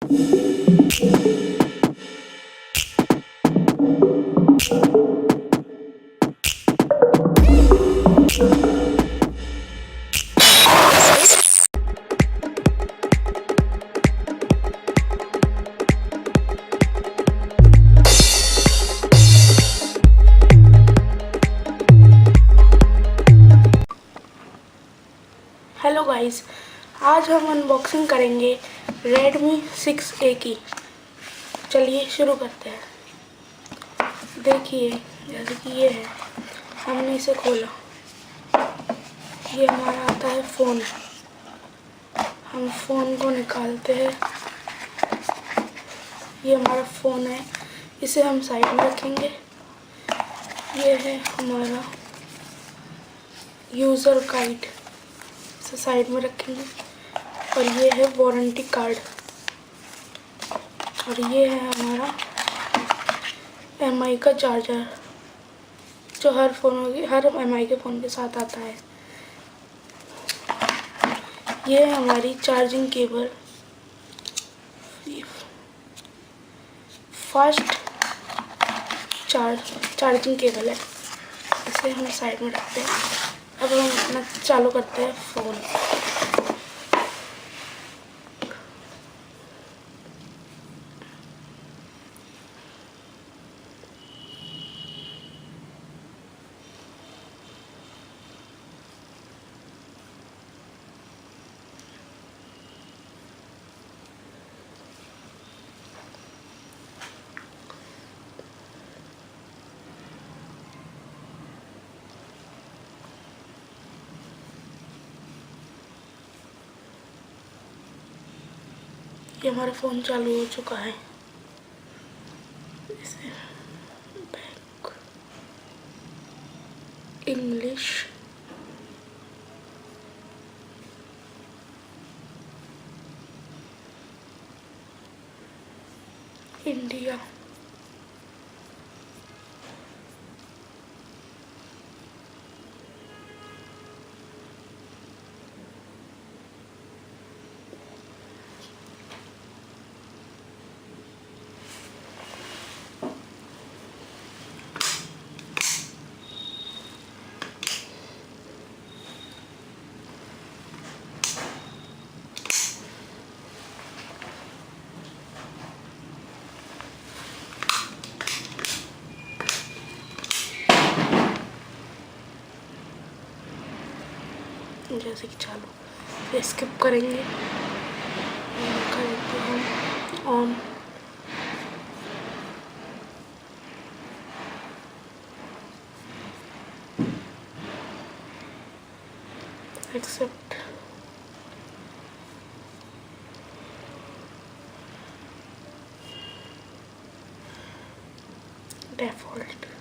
Hello guys, आज हम unboxing करेंगे Redmi 6A की। चलिए शुरू करते हैं। देखिए, जैसे कि ये है, हमने इसे खोला। ये हमारा आता है फ़ोन। हम फ़ोन को निकालते हैं। ये हमारा फ़ोन है, इसे हम साइड में रखेंगे। ये है हमारा यूज़र गाइड, इसे साइड में रखेंगे। और ये है वारंटी कार्ड। और ये है हमारा MI का चार्जर, जो हर MI के फ़ोन के साथ आता है। ये है हमारी charging cable, fast charging cable है। इसे हम साइड में रखते हैं। अब हम अपना चालू करते हैं फ़ोन। ये हमारा फ़ोन चालू हो चुका है। इसे बैक, इंग्लिश, इंडिया, जैसे कि चालू। स्किप करेंगे, करते हैं ऑन। Accept, default.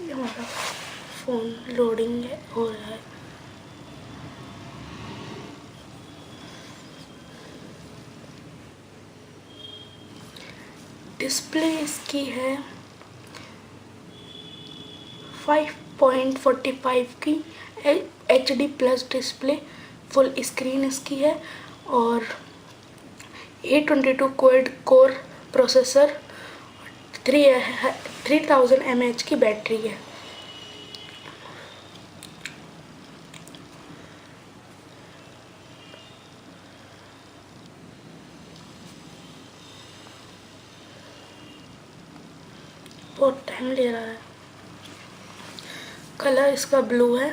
ये हमारा फ़ोन लोडिंग हो रहा है। डिस्प्ले इसकी है 5.45 की HD plus display. Full screen इसकी है। और 822 क्वाड कोर प्रोसेसर, 3000 mAh की बैटरी है। बहुत टाइम ले रहा है। कलर इसका ब्लू है।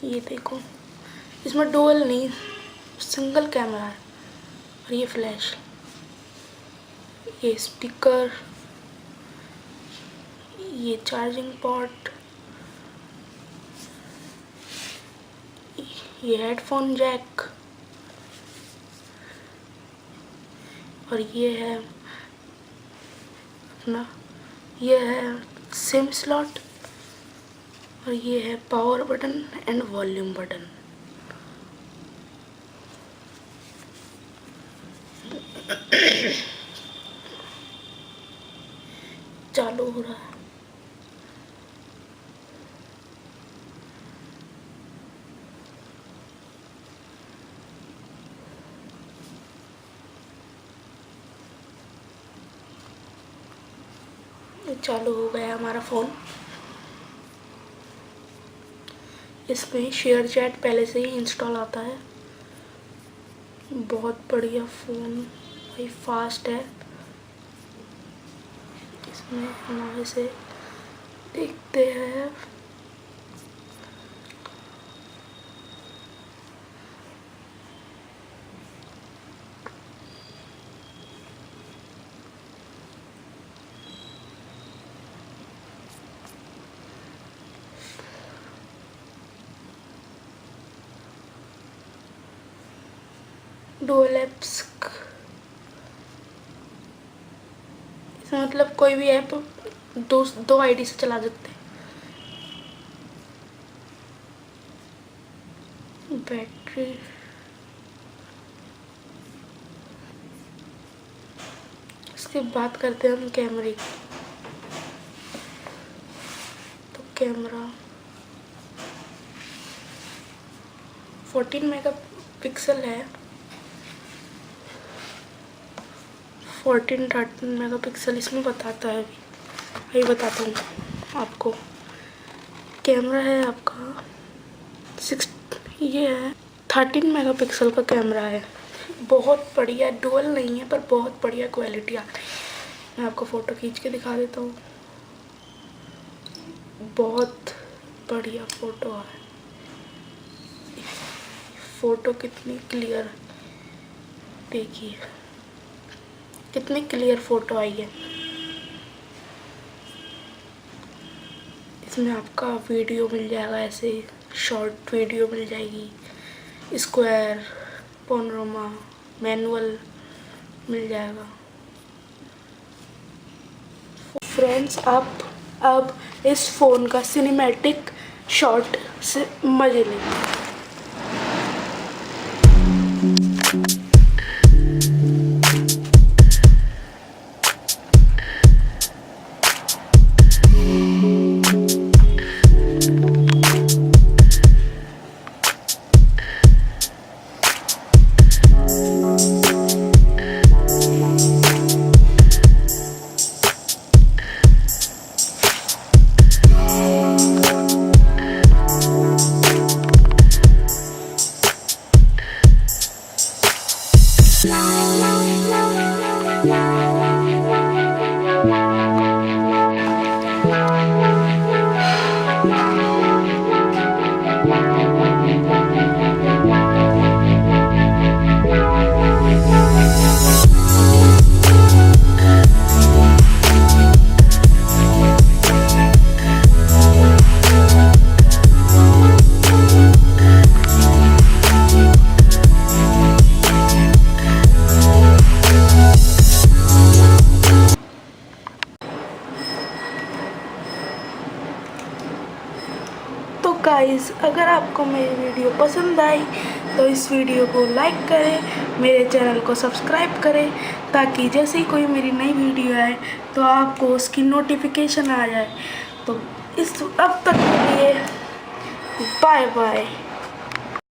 ये देखो, इसमें डुअल नहीं, सिंगल कैमरा है। और ये फ्लैश, ये स्पीकर, ये चार्जिंग पोर्ट, ये हेडफोन जैक, और ये है अपना, ये है सिम स्लॉट, और ये है power button and volume button. चालू हो रहा है। चालू हो गया हमारा फ़ोन। इसमें शेयर चैट पहले से ही इंस्टॉल आता है। बहुत बढ़िया फ़ोन भाई, फास्ट है। इसमें हमारे से देखते हैं। डुअल ऐप्स, इसमें मतलब कोई भी ऐप दो आईडी से चला सकते हैं। बैटरी, इसकी बात करते हैं हम कैमरे की। तो कैमरा 14 मेगापिक्सल है। 13 मेगापिक्सल इसमें बताता है। अभी बताता हूँ आपको। कैमरा है आपका 6, ये है 13 मेगापिक्सल का कैमरा है। बहुत बढ़िया, डुअल नहीं है पर बहुत बढ़िया क्वालिटी आ रही है। मैं आपको फ़ोटो खींच के दिखा देता हूँ। बहुत बढ़िया फ़ोटो है। फ़ोटो कितनी क्लियर, देखिए कितनी क्लियर फ़ोटो आई है। इसमें आपका वीडियो मिल जाएगा, ऐसे शॉर्ट वीडियो मिल जाएगी, स्क्वायर, पैनोरामा, मैनुअल मिल जाएगा। फ्रेंड्स, आप अब इस फ़ोन का सिनेमैटिक शॉट से मज़े लेंगे। तो गाइस, अगर आपको मेरी वीडियो पसंद आई तो इस वीडियो को लाइक करें, मेरे चैनल को सब्सक्राइब करें, ताकि जैसे ही कोई मेरी नई वीडियो आए तो आपको उसकी नोटिफिकेशन आ जाए। तो अब तक के लिए बाय बाय।